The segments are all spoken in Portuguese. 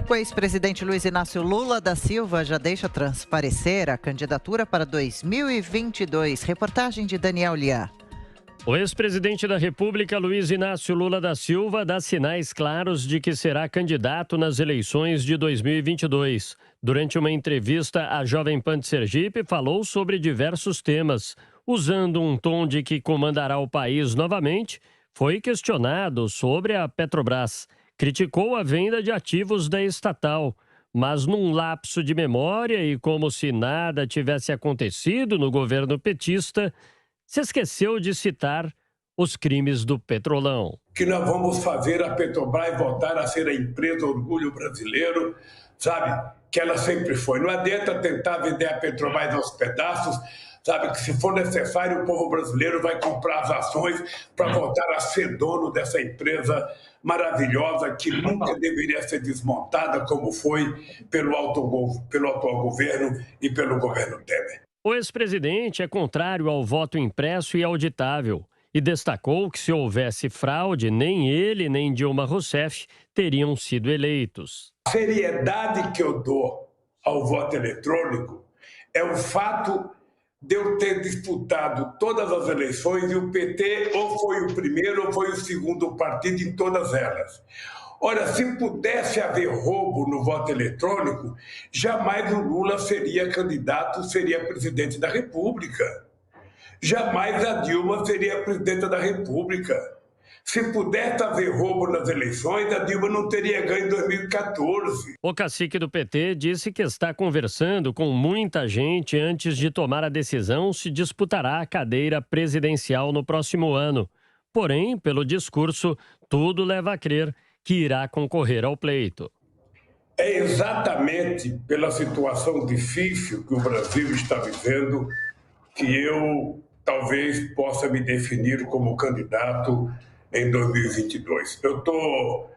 O ex-presidente Luiz Inácio Lula da Silva já deixa transparecer a candidatura para 2022. Reportagem de Daniel Liá. O ex-presidente da República, Luiz Inácio Lula da Silva, dá sinais claros de que será candidato nas eleições de 2022. Durante uma entrevista à Jovem Pan de Sergipe, falou sobre diversos temas. Usando um tom de que comandará o país novamente, foi questionado sobre a Petrobras. Criticou a venda de ativos da estatal, mas num lapso de memória e como se nada tivesse acontecido no governo petista, se esqueceu de citar os crimes do Petrolão. Que nós vamos fazer a Petrobras voltar a ser a empresa orgulho brasileiro, sabe? Que ela sempre foi. Não adianta tentar vender a Petrobras aos pedaços, sabe? Que se for necessário, o povo brasileiro vai comprar as ações para voltar a ser dono dessa empresa maravilhosa que nunca deveria ser desmontada como foi pelo atual governo e pelo governo Temer. O ex-presidente é contrário ao voto impresso e auditável e destacou que se houvesse fraude, nem ele nem Dilma Rousseff teriam sido eleitos. A seriedade que eu dou ao voto eletrônico é o fato de eu ter disputado todas as eleições e o PT ou foi o primeiro ou foi o segundo partido em todas elas. Ora, se pudesse haver roubo no voto eletrônico, jamais o Lula seria candidato, seria presidente da República. Jamais a Dilma seria presidenta da República. Se pudesse haver roubo nas eleições, a Dilma não teria ganho em 2014. O cacique do PT disse que está conversando com muita gente antes de tomar a decisão se disputará a cadeira presidencial no próximo ano. Porém, pelo discurso, tudo leva a crer que irá concorrer ao pleito. É exatamente pela situação difícil que o Brasil está vivendo que eu talvez possa me definir como candidato em 2022. Eu estou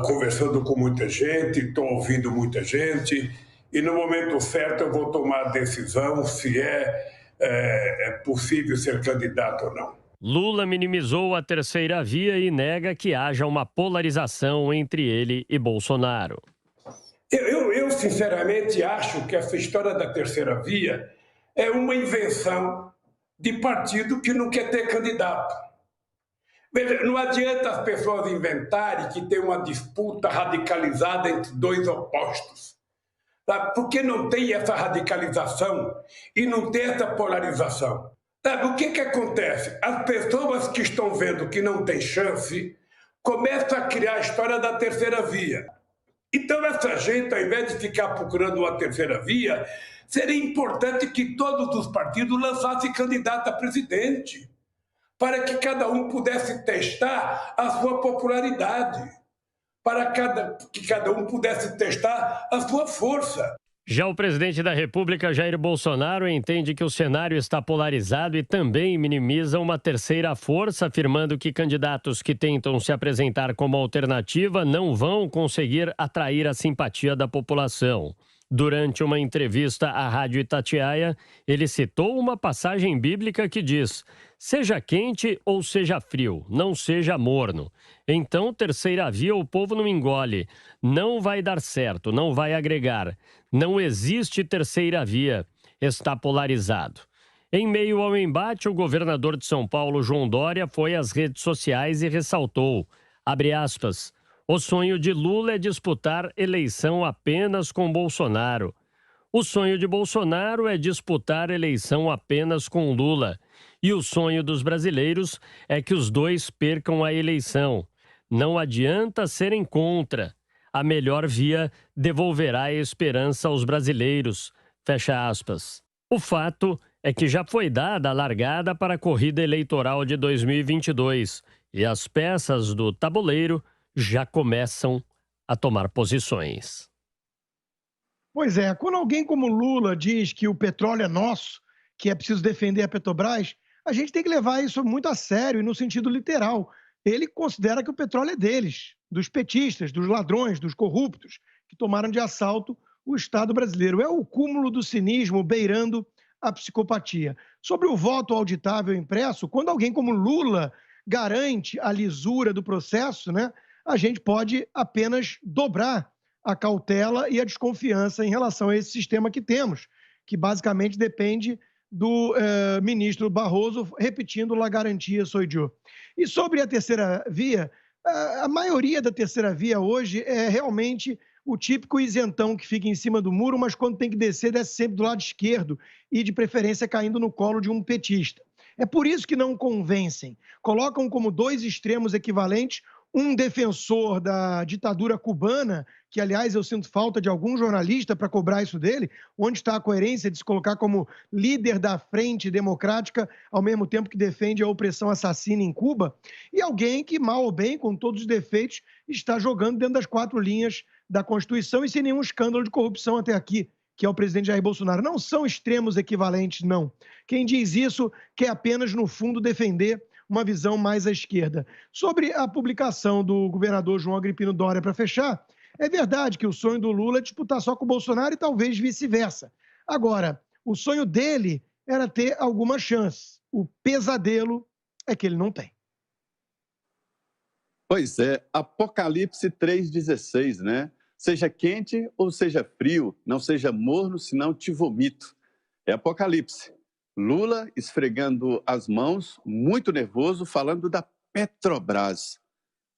conversando com muita gente, estou ouvindo muita gente e no momento certo eu vou tomar a decisão se é possível ser candidato ou não. Lula minimizou a terceira via e nega que haja uma polarização entre ele e Bolsonaro. Eu sinceramente acho que essa história da terceira via é uma invenção de partido que não quer ter candidato. Veja, não adianta as pessoas inventarem que tem uma disputa radicalizada entre dois opostos. Tá? Porque não tem essa radicalização e não tem essa polarização. Sabe, o que acontece? As pessoas que estão vendo que não tem chance começam a criar a história da terceira via. Então essa gente, ao invés de ficar procurando uma terceira via, seria importante que todos os partidos lançassem candidato a presidente, para que cada um pudesse testar a sua popularidade, para que cada um pudesse testar a sua força. Já o presidente da República, Jair Bolsonaro, entende que o cenário está polarizado e também minimiza uma terceira força, afirmando que candidatos que tentam se apresentar como alternativa não vão conseguir atrair a simpatia da população. Durante uma entrevista à Rádio Itatiaia, ele citou uma passagem bíblica que diz: seja quente ou seja frio, não seja morno. Então, terceira via o povo não engole. Não vai dar certo, não vai agregar. Não existe terceira via. Está polarizado. Em meio ao embate, o governador de São Paulo, João Dória, foi às redes sociais e ressaltou, abre aspas, o sonho de Lula é disputar eleição apenas com Bolsonaro. O sonho de Bolsonaro é disputar eleição apenas com Lula. E o sonho dos brasileiros é que os dois percam a eleição. Não adianta serem contra. A melhor via devolverá a esperança aos brasileiros. Fecha aspas. O fato é que já foi dada a largada para a corrida eleitoral de 2022 e as peças do tabuleiro já começam a tomar posições. Pois é, quando alguém como Lula diz que o petróleo é nosso, que é preciso defender a Petrobras, a gente tem que levar isso muito a sério e no sentido literal. Ele considera que o petróleo é deles, dos petistas, dos ladrões, dos corruptos, que tomaram de assalto o Estado brasileiro. É o cúmulo do cinismo beirando a psicopatia. Sobre o voto auditável impresso, quando alguém como Lula garante a lisura do processo, né, a gente pode apenas dobrar a cautela e a desconfiança em relação a esse sistema que temos, que basicamente depende do ministro Barroso repetindo "la garantia sou eu". E sobre a terceira via, a maioria da terceira via hoje é realmente o típico isentão que fica em cima do muro, mas quando tem que descer, desce sempre do lado esquerdo e, de preferência, caindo no colo de um petista. É por isso que não convencem. Colocam como dois extremos equivalentes um defensor da ditadura cubana, que, aliás, eu sinto falta de algum jornalista para cobrar isso dele, onde está a coerência de se colocar como líder da frente democrática, ao mesmo tempo que defende a opressão assassina em Cuba, e alguém que, mal ou bem, com todos os defeitos, está jogando dentro das quatro linhas da Constituição e sem nenhum escândalo de corrupção até aqui, que é o presidente Jair Bolsonaro. Não são extremos equivalentes, não. Quem diz isso quer apenas, no fundo, defender uma visão mais à esquerda. Sobre a publicação do governador João Agripino Dória, para fechar, é verdade que o sonho do Lula é disputar só com o Bolsonaro e talvez vice-versa. Agora, o sonho dele era ter alguma chance. O pesadelo é que ele não tem. Pois é, Apocalipse 3,16, né? Seja quente ou seja frio, não seja morno, senão te vomito. É Apocalipse. Lula esfregando as mãos, muito nervoso, falando da Petrobras.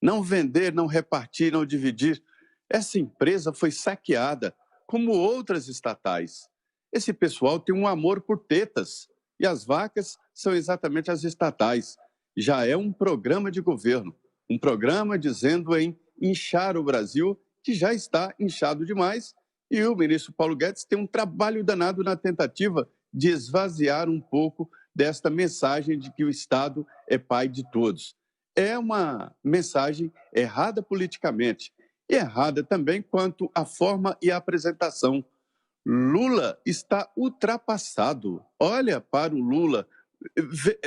Não vender, não repartir, não dividir. Essa empresa foi saqueada, como outras estatais. Esse pessoal tem um amor por tetas, e as vacas são exatamente as estatais. Já é um programa de governo, um programa dizendo em inchar o Brasil, que já está inchado demais, e o ministro Paulo Guedes tem um trabalho danado na tentativa de esvaziar um pouco desta mensagem de que o Estado é pai de todos. É uma mensagem errada politicamente e errada também quanto à forma e à apresentação. Lula está ultrapassado. Olha para o Lula,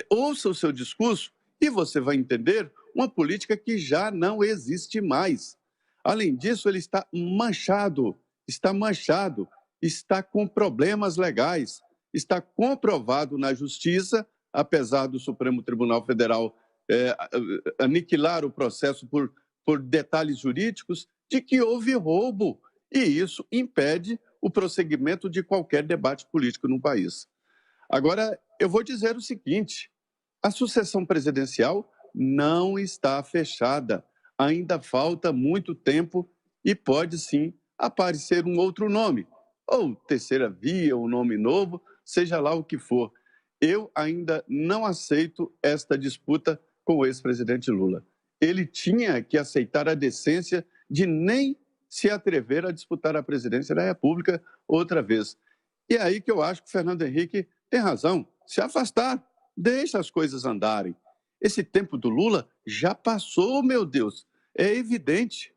ouça o seu discurso e você vai entender uma política que já não existe mais. Além disso, ele está manchado, está com problemas legais. Está comprovado na Justiça, apesar do Supremo Tribunal Federal aniquilar o processo por detalhes jurídicos, de que houve roubo. E isso impede o prosseguimento de qualquer debate político no país. Agora, eu vou dizer o seguinte, a sucessão presidencial não está fechada. Ainda falta muito tempo e pode, sim, aparecer um outro nome, ou terceira via, um nome novo, seja lá o que for. Eu ainda não aceito esta disputa com o ex-presidente Lula. Ele tinha que aceitar a decência de nem se atrever a disputar a presidência da República outra vez. E é aí que eu acho que o Fernando Henrique tem razão. Se afastar, deixa as coisas andarem. Esse tempo do Lula já passou, meu Deus. É evidente.